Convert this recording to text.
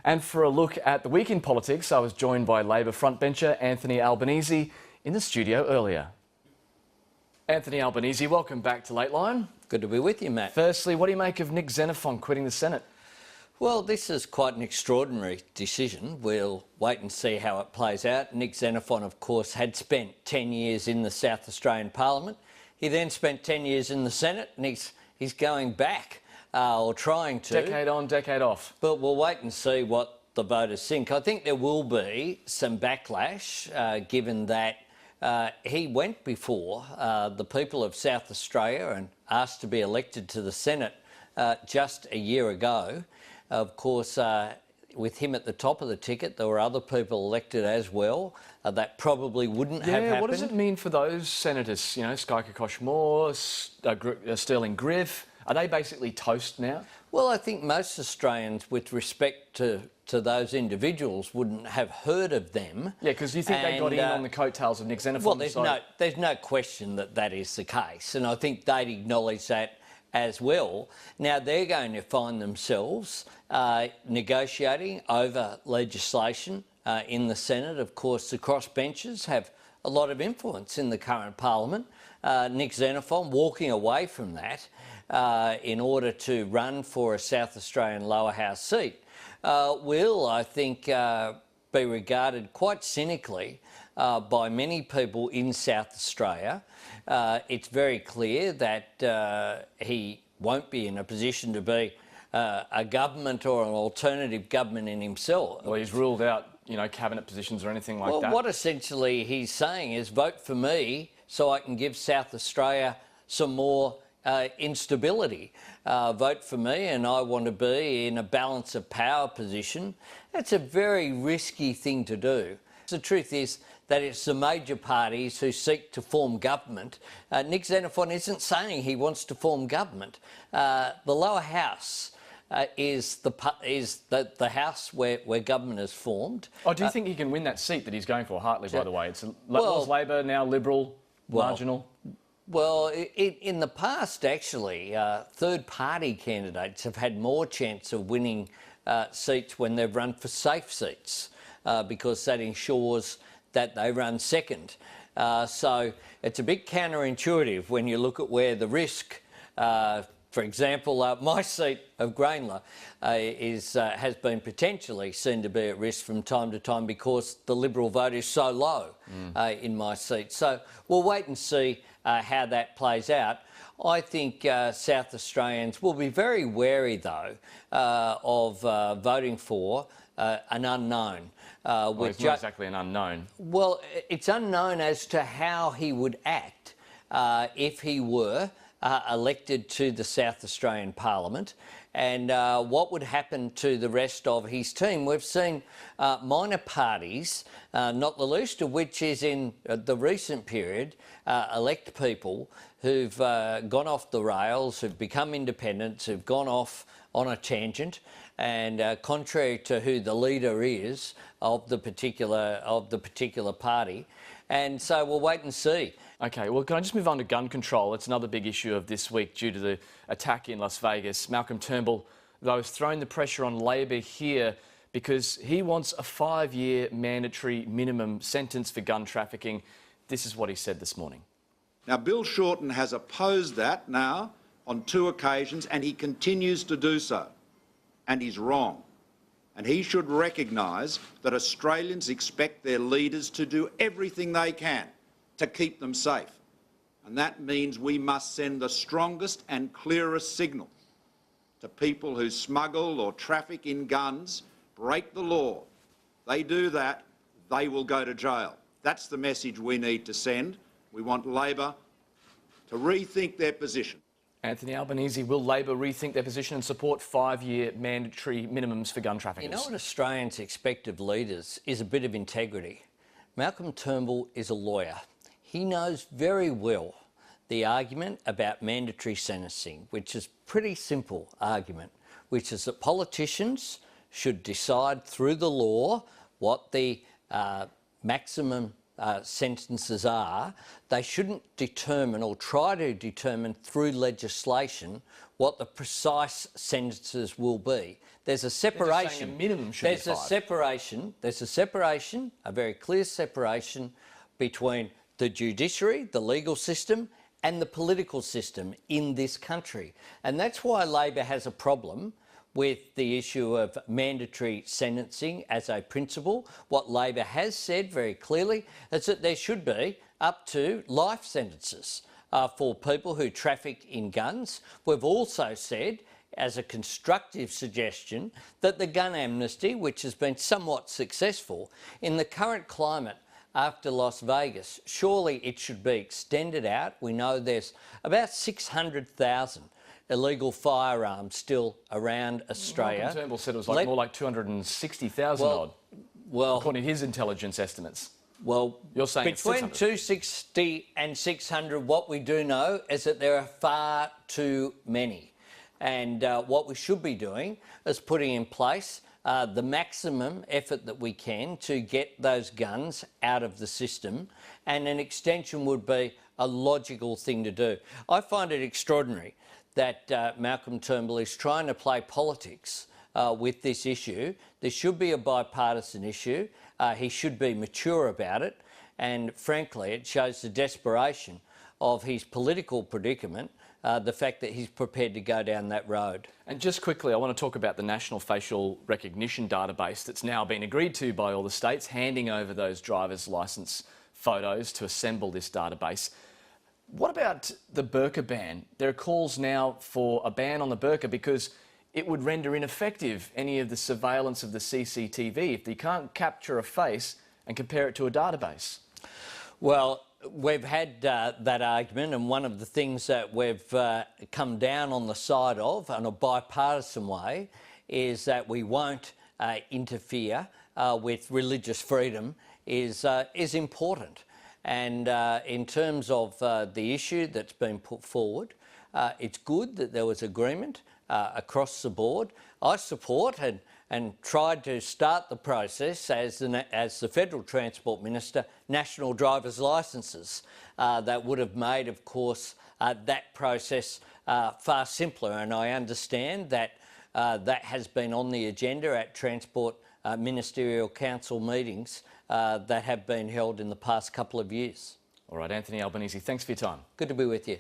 And for a look at the week in politics, I was joined by Labor frontbencher Anthony Albanese in the studio earlier. Anthony Albanese, welcome back to Lateline. Good to be with you, Matt. Firstly, what do you make of Nick Xenophon quitting the Senate? Well, this is quite an extraordinary decision. We'll wait and see how it plays out. Nick Xenophon, of course, had spent 10 years in the South Australian Parliament. He then spent 10 years in the Senate, and he's going back, or trying to. Decade on, decade off. But we'll wait and see what the voters think. I think there will be some backlash, given that he went before the people of South Australia and asked to be elected to the Senate just a year ago. Of course, with him at the top of the ticket, there were other people elected as well. That probably wouldn't have happened. What does it mean for those senators? You know, Sky Kokosh-Moore, Sterling Griff. Are they basically toast now? Well, I think most Australians, with respect to those individuals, wouldn't have heard of them. Yeah, because you think they got in on the coattails of Nick Xenophon. Well, there's no question that that is the case, and I think they'd acknowledge that as well. Now, they're going to find themselves negotiating over legislation in the Senate. Of course, the crossbenchers have a lot of influence in the current Parliament. Nick Xenophon walking away from that in order to run for a South Australian lower house seat will, I think, be regarded quite cynically by many people in South Australia. It's very clear that he won't be in a position to be a government or an alternative government in himself. Well, he's ruled out, you know, cabinet positions or anything like that. Well, what essentially he's saying is vote for me so I can give South Australia some more instability. Vote for me and I want to be in a balance of power position. That's a very risky thing to do. The truth is that it's the major parties who seek to form government. Nick Xenophon isn't saying he wants to form government. The lower house is the house where government is formed. Oh, do you think he can win that seat that he's going for? Hartley, by the way. Was Labor, now Liberal, marginal? Well, in the past, actually, third-party candidates have had more chance of winning seats when they've run for safe seats because that ensures that they run second. So it's a bit counterintuitive when you look at where the risk, for example, my seat of Grainler has been potentially seen to be at risk from time to time because the Liberal vote is so low in my seat. So we'll wait and see how that plays out. I think South Australians will be very wary, though, of voting for an unknown. Well, it's not exactly an unknown. Well, it's unknown as to how he would act if he were elected to the South Australian Parliament and what would happen to the rest of his team. We've seen minor parties, not the least of which is in the recent period, elect people who've gone off the rails, who've become independents, who've gone off on a tangent, and contrary to who the leader is of the particular party. And so we'll wait and see. OK, well, can I just move on to gun control? It's another big issue of this week due to the attack in Las Vegas. Malcolm Turnbull, though, has thrown the pressure on Labor here because he wants a 5-year mandatory minimum sentence for gun trafficking. This is what he said this morning. Now, Bill Shorten has opposed that now on 2 occasions, and he continues to do so. And he's wrong. And he should recognise that Australians expect their leaders to do everything they can to keep them safe. And that means we must send the strongest and clearest signal to people who smuggle or traffic in guns, break the law. They do that, they will go to jail. That's the message we need to send. We want Labor to rethink their position. Anthony Albanese, will Labor rethink their position and support 5-year mandatory minimums for gun traffickers? You know what Australians expect of leaders is a bit of integrity. Malcolm Turnbull is a lawyer. He knows very well the argument about mandatory sentencing, which is a pretty simple argument, which is that politicians should decide through the law what the maximum sentences are, they shouldn't determine or try to determine through legislation what the precise sentences will be. There's a separation. A minimum should be 5. There's a separation, a very clear separation between the judiciary, the legal system, and the political system in this country. And that's why Labor has a problem with the issue of mandatory sentencing as a principle. What Labor has said very clearly is that there should be up to life sentences for people who traffic in guns. We've also said, as a constructive suggestion, that the gun amnesty, which has been somewhat successful in the current climate after Las Vegas, surely it should be extended out. We know there's about 600,000 illegal firearms still around Australia. Malcolm Turnbull said it was more like 260,000 odd, according to his intelligence estimates. Well, you're saying between 260 and 600, what we do know is that there are far too many. And what we should be doing is putting in place the maximum effort that we can to get those guns out of the system, and an extension would be a logical thing to do. I find it extraordinary that Malcolm Turnbull is trying to play politics with this issue. This should be a bipartisan issue. He should be mature about it, and frankly, it shows the desperation of his political predicament, the fact that he's prepared to go down that road. And just quickly, I want to talk about the National Facial Recognition database that's now been agreed to by all the states, handing over those driver's licence photos to assemble this database. What about the burqa ban? There are calls now for a ban on the burqa because it would render ineffective any of the surveillance of the CCTV if you can't capture a face and compare it to a database. Well, we've had that argument, and one of the things that we've come down on the side of in a bipartisan way is that we won't interfere with religious freedom is important. And in terms of the issue that's been put forward, it's good that there was agreement across the board. I support and tried to start the process as the Federal Transport Minister, national driver's licences. That would have made, of course, that process far simpler, and I understand that that has been on the agenda at Transport Ministerial Council meetings that have been held in the past couple of years. All right, Anthony Albanese, thanks for your time. Good to be with you.